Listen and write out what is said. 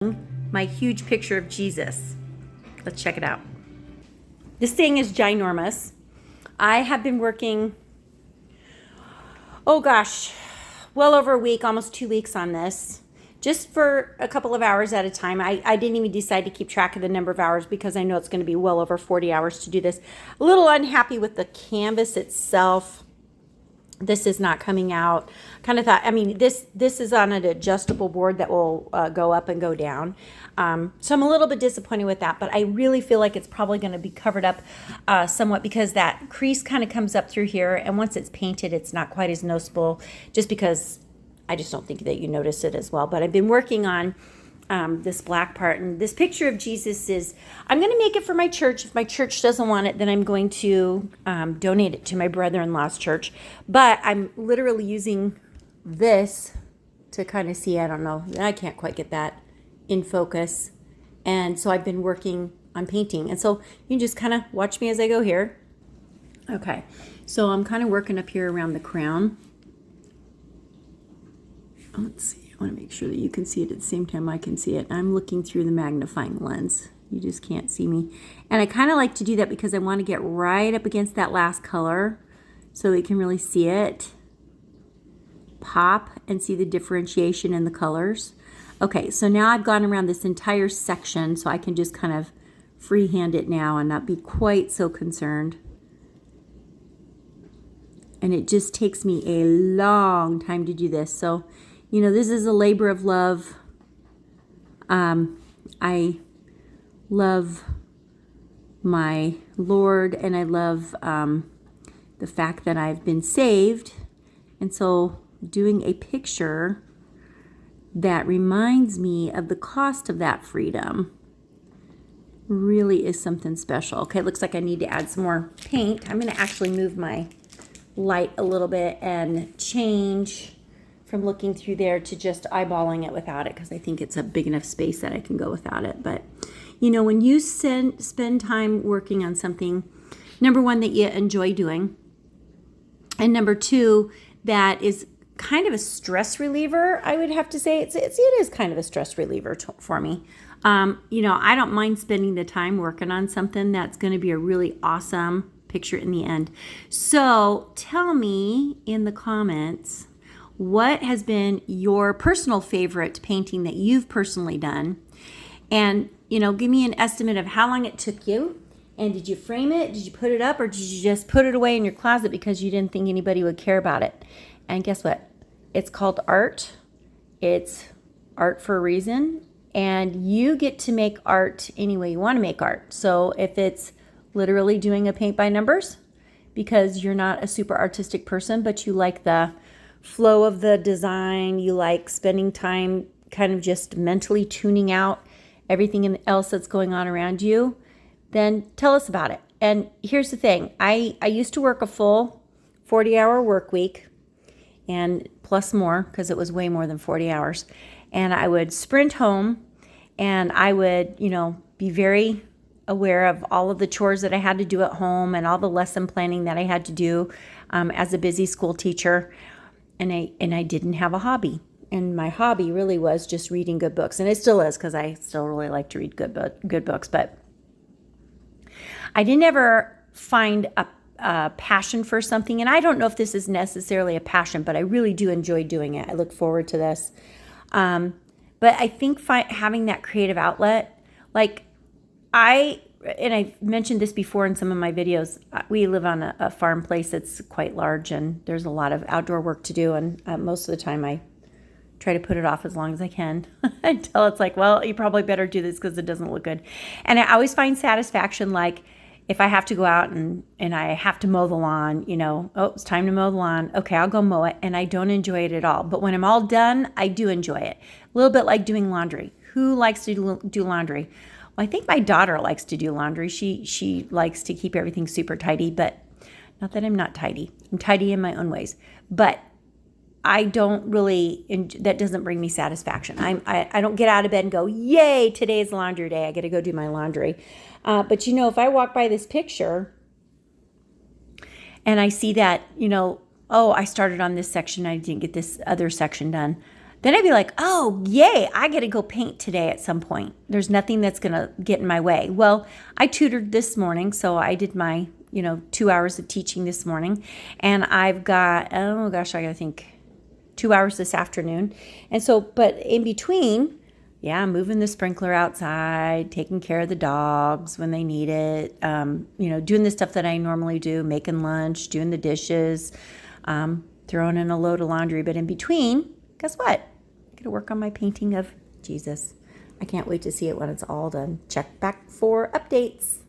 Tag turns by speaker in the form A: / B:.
A: my huge picture of Jesus. Let's check it out. This thing is ginormous. I have been working, well over a week, almost 2 weeks on this, just for a couple of hours at a time. I didn't even decide to keep track of the number of hours because I know it's going to be well over 40 hours to do this. A little unhappy with the canvas itself. This is not coming out. Kind of thought, this is on an adjustable board that will go up and go down. So I'm a little bit disappointed with that, but I really feel like it's probably going to be covered up somewhat because that crease kind of comes up through here. And once it's painted, it's not quite as noticeable just because I just don't think that you notice it as well. But I've been working on this black part, and this picture of Jesus is, I'm going to make it for my church. If my church doesn't want it, then I'm going to donate it to my brother-in-law's church. But I'm literally using this to kind of see, I don't know, I can't quite get that in focus. And so I've been working on painting. And so you can just kind of watch me as I go here. Okay, so I'm kind of working up here around the crown. Let's see. I want to make sure that you can see it at the same time I can see it. I'm looking through the magnifying lens. You just can't see me. And I kind of like to do that because I want to get right up against that last color so we can really see it pop and see the differentiation in the colors. Okay, so now I've gone around this entire section so I can just kind of freehand it now and not be quite so concerned. And it just takes me a long time to do this. So you know, this is a labor of love. I love my Lord, and I love the fact that I've been saved. And so doing a picture that reminds me of the cost of that freedom really is something special. Okay, it looks like I need to add some more paint. I'm going to actually move my light a little bit and change from looking through there to just eyeballing it without it, because I think it's a big enough space that I can go without it. But you know, when you spend time working on something, number one, that you enjoy doing, and number two, that is kind of a stress reliever, I would have to say it is kind of a stress reliever for me. You know, I don't mind spending the time working on something that's going to be a really awesome picture in the end. So tell me in the comments, what has been your personal favorite painting that you've personally done? And, you know, give me an estimate of how long it took you. And did you frame it? Did you put it up? Or did you just put it away in your closet because you didn't think anybody would care about it? And guess what? It's called art. It's art for a reason. And you get to make art any way you want to make art. So if it's literally doing a paint by numbers because you're not a super artistic person, but you like the flow of the design, you like spending time kind of just mentally tuning out everything else that's going on around you, then tell us about it. And here's the thing. I used to work a full 40-hour work week, and plus more, because it was way more than 40 hours. And I would sprint home, and I would, you know, be very aware of all of the chores that I had to do at home and all the lesson planning that I had to do as a busy school teacher. And I didn't have a hobby. And my hobby really was just reading good books. And it still is, because I still really like to read good books. But I didn't ever find a passion for something. And I don't know if this is necessarily a passion, but I really do enjoy doing it. I look forward to this. But I think having that creative outlet, like and I've mentioned this before in some of my videos, we live on a farm place that's quite large, and there's a lot of outdoor work to do. And most of the time I try to put it off as long as I can until it's like, well, you probably better do this because it doesn't look good. And I always find satisfaction, like if I have to go out and I have to mow the lawn, you know, oh, it's time to mow the lawn. Okay, I'll go mow it. And I don't enjoy it at all. But when I'm all done, I do enjoy it. A little bit like doing laundry. Who likes to do laundry? I think my daughter likes to do laundry. She likes to keep everything super tidy, but not that I'm not tidy. I'm tidy in my own ways. But I don't really, that doesn't bring me satisfaction. I don't get out of bed and go, yay, today's laundry day. I got to go do my laundry. But, you know, if I walk by this picture and I see that, you know, oh, I started on this section, I didn't get this other section done. then I'd be like, oh, yay, I get to go paint today at some point. There's nothing that's going to get in my way. Well, I tutored this morning, so I did my, 2 hours of teaching this morning. And I've got, oh gosh, I got to think, 2 hours this afternoon. And so, but in between, yeah, moving the sprinkler outside, taking care of the dogs when they need it, doing the stuff that I normally do, making lunch, doing the dishes, throwing in a load of laundry. But in between, guess what? I'm going to work on my painting of Jesus. I can't wait to see it when it's all done. Check back for updates.